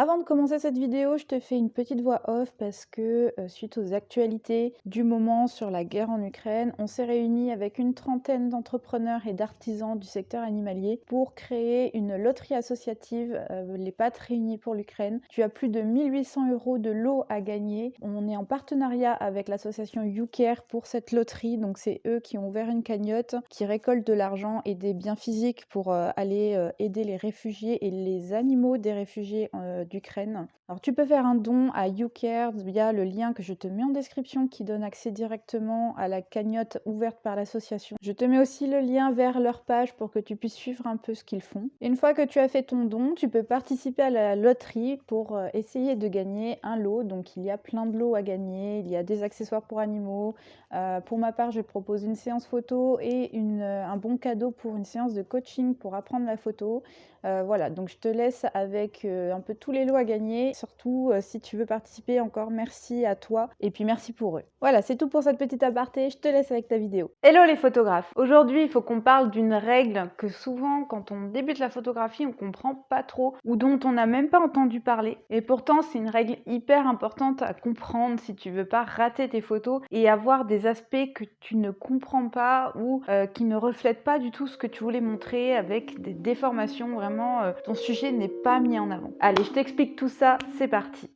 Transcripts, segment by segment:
Avant de commencer cette vidéo, je te fais une petite voix off parce que suite aux actualités du moment sur la guerre en Ukraine, on s'est réunis avec une trentaine d'entrepreneurs et d'artisans du secteur animalier pour créer une loterie associative, les pattes réunies pour l'Ukraine. Tu as plus de 1800 € de lot à gagner. On est en partenariat avec l'association YouCare pour cette loterie, donc c'est eux qui ont ouvert une cagnotte qui récolte de l'argent et des biens physiques pour aller aider les réfugiés et les animaux des réfugiés d'Ukraine. Alors tu peux faire un don à YouCare via le lien que je te mets en description qui donne accès directement à la cagnotte ouverte par l'association. Je te mets aussi le lien vers leur page pour que tu puisses suivre un peu ce qu'ils font. Une fois que tu as fait ton don, tu peux participer à la loterie pour essayer de gagner un lot. Donc il y a plein de lots à gagner, il y a des accessoires pour animaux. Pour ma part, je propose une séance photo et un bon cadeau pour une séance de coaching pour apprendre la photo. Voilà, donc je te laisse avec un peu tous les lots à gagner. Surtout, si tu veux participer, encore merci à toi et puis merci pour eux. Voilà, c'est tout pour cette petite aparté. Je te laisse avec ta vidéo. Hello les photographes! Aujourd'hui, il faut qu'on parle d'une règle que souvent, quand on débute la photographie, on comprend pas trop ou dont on n'a même pas entendu parler. Et pourtant, c'est une règle hyper importante à comprendre si tu veux pas rater tes photos et avoir des aspects que tu ne comprends pas ou qui ne reflètent pas du tout ce que tu voulais montrer avec des déformations. Vraiment, ton sujet n'est pas mis en avant. Allez, je t'explique tout ça, c'est parti.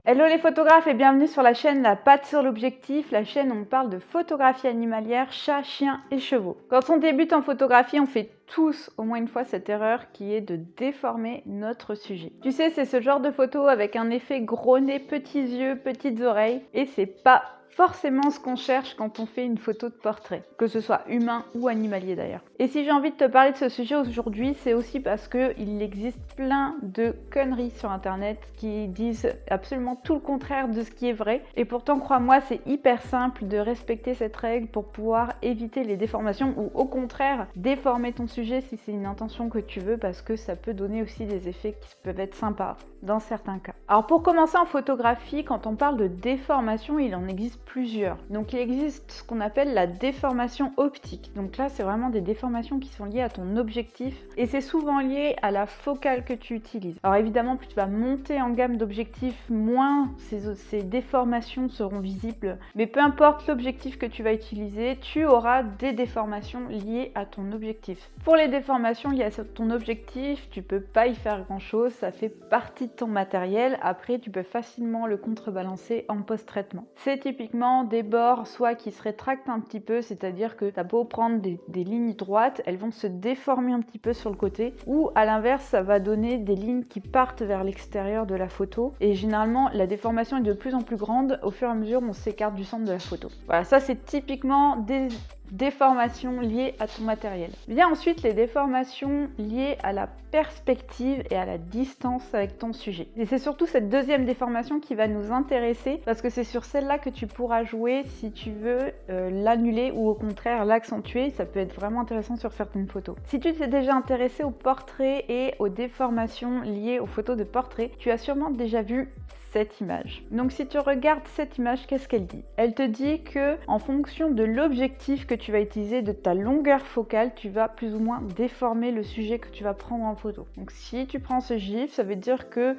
Hello les photographes et bienvenue sur la chaîne La Patte sur l'objectif, la chaîne où on parle de photographie animalière, chats, chiens et chevaux. Quand on débute en photographie, on fait tous au moins une fois cette erreur qui est de déformer notre sujet. Tu sais, c'est ce genre de photo avec un effet gros nez, petits yeux, petites oreilles et c'est pas forcément ce qu'on cherche quand on fait une photo de portrait, que ce soit humain ou animalier d'ailleurs. Et si j'ai envie de te parler de ce sujet aujourd'hui, c'est aussi parce qu'il existe plein de conneries sur internet qui disent absolument tout le contraire de ce qui est vrai. Et pourtant, crois-moi, c'est hyper simple de respecter cette règle pour pouvoir éviter les déformations ou au contraire déformer ton sujet si c'est une intention que tu veux, parce que ça peut donner aussi des effets qui peuvent être sympas dans certains cas. Alors pour commencer en photographie, quand on parle de déformation, il en existe plusieurs. Donc il existe ce qu'on appelle la déformation optique. Donc là, c'est vraiment des déformations qui sont liées à ton objectif et c'est souvent lié à la focale que tu utilises. Alors évidemment, plus tu vas monter en gamme d'objectifs, moins ces déformations seront visibles. Mais peu importe l'objectif que tu vas utiliser, tu auras des déformations liées à ton objectif. Pour les déformations liées à ton objectif, tu peux pas y faire grand chose, ça fait partie de ton matériel. Après, tu peux facilement le contrebalancer en post-traitement. C'est typiquement des bords soit qui se rétractent un petit peu, c'est-à-dire que tu as beau prendre des lignes droites, elles vont se déformer un petit peu sur le côté, ou à l'inverse, ça va donner des lignes qui partent vers l'extérieur de la photo. Et généralement, la déformation est de plus en plus grande au fur et à mesure où on s'écarte du centre de la photo. Voilà, ça c'est typiquement des déformations liées à ton matériel. Vient ensuite les déformations liées à la perspective et à la distance avec ton sujet. Et c'est surtout cette deuxième déformation qui va nous intéresser parce que c'est sur celle-là que tu pourras jouer si tu veux l'annuler ou au contraire l'accentuer. Ça peut être vraiment intéressant sur certaines photos. Si tu t'es déjà intéressé aux portraits et aux déformations liées aux photos de portrait, tu as sûrement déjà vu cette image. Donc si tu regardes cette image, qu'est-ce qu'elle dit? Elle te dit que en fonction de l'objectif que tu vas utiliser, de ta longueur focale, tu vas plus ou moins déformer le sujet que tu vas prendre en photo. Donc si tu prends ce GIF, ça veut dire que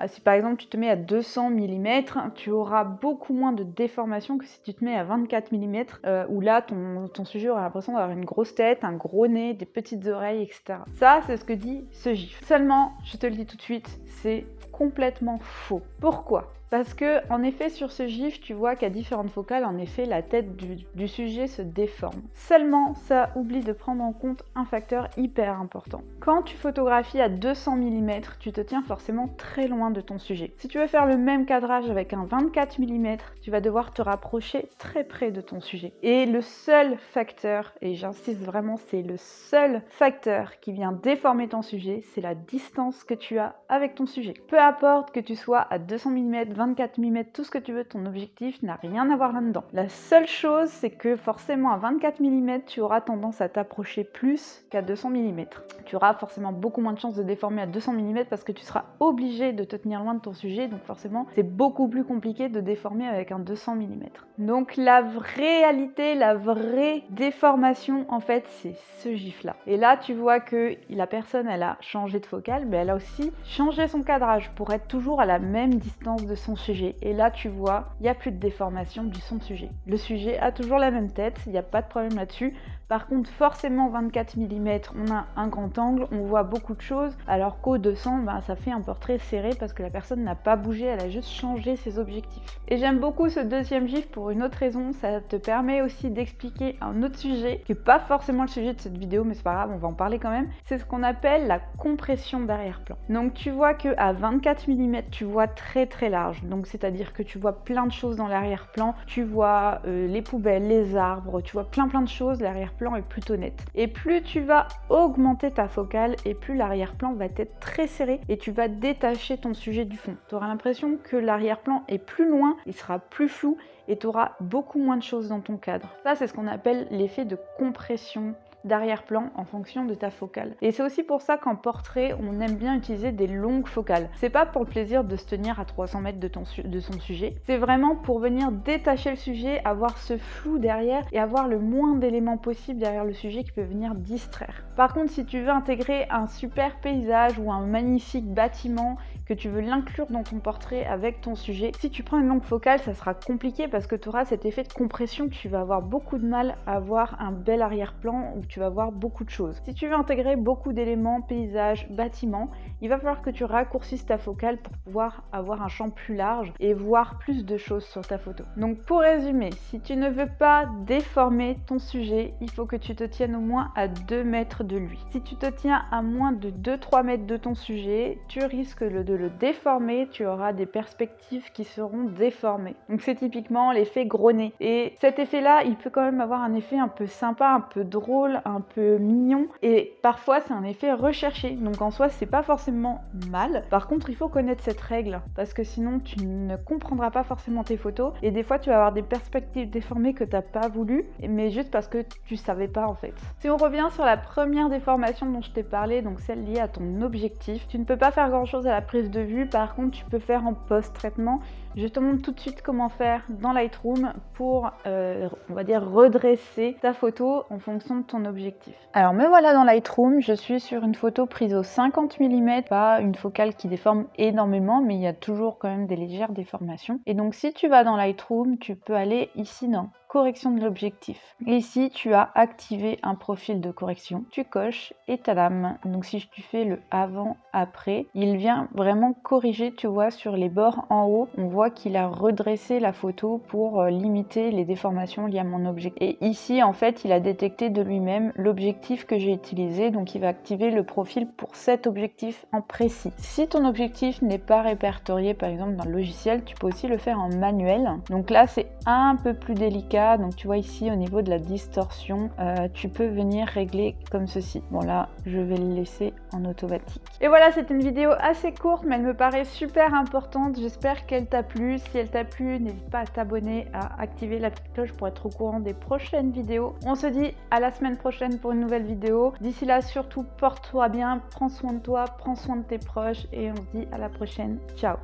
si par exemple tu te mets à 200 mm, tu auras beaucoup moins de déformation que si tu te mets à 24 mm, où là ton sujet aura l'impression d'avoir une grosse tête, un gros nez, des petites oreilles, etc. Ça, c'est ce que dit ce GIF. Seulement, je te le dis tout de suite, c'est complètement faux. Pourquoi ? Parce que, en effet, sur ce GIF, tu vois qu'à différentes focales, en effet, la tête du sujet se déforme. Seulement, ça oublie de prendre en compte un facteur hyper important. Quand tu photographies à 200 mm, tu te tiens forcément très loin loin de ton sujet. Si tu veux faire le même cadrage avec un 24 mm, tu vas devoir te rapprocher très près de ton sujet. Et le seul facteur, et j'insiste vraiment, c'est le seul facteur qui vient déformer ton sujet, c'est la distance que tu as avec ton sujet. Peu importe que tu sois à 200 mm, 24 mm, tout ce que tu veux, ton objectif n'a rien à voir là-dedans. La seule chose, c'est que forcément à 24 mm, tu auras tendance à t'approcher plus qu'à 200 mm. Tu auras forcément beaucoup moins de chances de déformer à 200 mm parce que tu seras obligé de te tenir loin de ton sujet, donc forcément c'est beaucoup plus compliqué de déformer avec un 200 mm. Donc la réalité, la vraie déformation en fait, c'est ce gif là. Et là tu vois que la personne elle a changé de focale, mais elle a aussi changé son cadrage pour être toujours à la même distance de son sujet. Et là tu vois, il n'y a plus de déformation du son sujet. Le sujet a toujours la même tête, il n'y a pas de problème là-dessus. Par contre, forcément 24 mm, on a un grand angle, on voit beaucoup de choses, alors qu'au 200, ça fait un portrait serré parce que la personne n'a pas bougé, elle a juste changé ses objectifs. Et j'aime beaucoup ce deuxième gif pour une autre raison, ça te permet aussi d'expliquer un autre sujet, qui n'est pas forcément le sujet de cette vidéo, mais c'est pas grave, on va en parler quand même. C'est ce qu'on appelle la compression d'arrière-plan. Donc tu vois qu'à 24 mm, tu vois très très large, donc c'est-à-dire que tu vois plein de choses dans l'arrière-plan, tu vois les poubelles, les arbres, tu vois plein de choses, l'arrière-plan est plutôt net. Et plus tu vas augmenter ta focale et plus l'arrière-plan va être très serré et tu vas détacher ton sujet du fond. Tu auras l'impression que l'arrière-plan est plus loin, il sera plus flou et tu auras beaucoup moins de choses dans ton cadre. Ça, c'est ce qu'on appelle l'effet de compression d'arrière-plan en fonction de ta focale. Et c'est aussi pour ça qu'en portrait, on aime bien utiliser des longues focales. C'est pas pour le plaisir de se tenir à 300 mètres de son sujet, c'est vraiment pour venir détacher le sujet, avoir ce flou derrière et avoir le moins d'éléments possible derrière le sujet qui peut venir distraire. Par contre, si tu veux intégrer un super paysage ou un magnifique bâtiment, que tu veux l'inclure dans ton portrait avec ton sujet, si tu prends une longue focale, ça sera compliqué parce que tu auras cet effet de compression, tu vas avoir beaucoup de mal à avoir un bel arrière-plan où tu vas voir beaucoup de choses. Si tu veux intégrer beaucoup d'éléments, paysage, bâtiment, il va falloir que tu raccourcisses ta focale pour pouvoir avoir un champ plus large et voir plus de choses sur ta photo. Donc pour résumer, si tu ne veux pas déformer ton sujet, il faut que tu te tiennes au moins à 2 mètres de lui. Si tu te tiens à moins de 2-3 mètres de ton sujet, tu risques de le déformer, tu auras des perspectives qui seront déformées. Donc c'est typiquement l'effet gros nez. Et cet effet-là, il peut quand même avoir un effet un peu sympa, un peu drôle, un peu mignon. Et parfois, c'est un effet recherché. Donc en soi, c'est pas forcément mal. Par contre, il faut connaître cette règle parce que sinon, tu ne comprendras pas forcément tes photos. Et des fois, tu vas avoir des perspectives déformées que t'as pas voulu, mais juste parce que tu savais pas en fait. Si on revient sur la première déformation dont je t'ai parlé, donc celle liée à ton objectif, tu ne peux pas faire grand-chose à la prise de vue, par contre tu peux faire en post-traitement. Je te montre tout de suite comment faire dans Lightroom pour, on va dire, redresser ta photo en fonction de ton objectif. Alors me voilà dans Lightroom, je suis sur une photo prise au 50 mm, pas une focale qui déforme énormément, mais il y a toujours quand même des légères déformations. Et donc si tu vas dans Lightroom, tu peux aller ici dans correction de l'objectif. Et ici, tu as activé un profil de correction. Tu coches et tadam. Donc si tu fais le avant-après, il vient vraiment corriger, tu vois, sur les bords en haut. On voit qu'il a redressé la photo pour limiter les déformations liées à mon objectif. Et ici, en fait, il a détecté de lui-même l'objectif que j'ai utilisé. Donc il va activer le profil pour cet objectif en précis. Si ton objectif n'est pas répertorié, par exemple, dans le logiciel, tu peux aussi le faire en manuel. Donc là, c'est un peu plus délicat. Donc tu vois ici au niveau de la distorsion, tu peux venir régler comme ceci. Bon là, je vais le laisser en automatique. Et voilà, c'est une vidéo assez courte, mais elle me paraît super importante. J'espère qu'elle t'a plu. Si elle t'a plu, n'hésite pas à t'abonner, à activer la petite cloche pour être au courant des prochaines vidéos. On se dit à la semaine prochaine pour une nouvelle vidéo. D'ici là, surtout, porte-toi bien, prends soin de toi, prends soin de tes proches et on se dit à la prochaine. Ciao!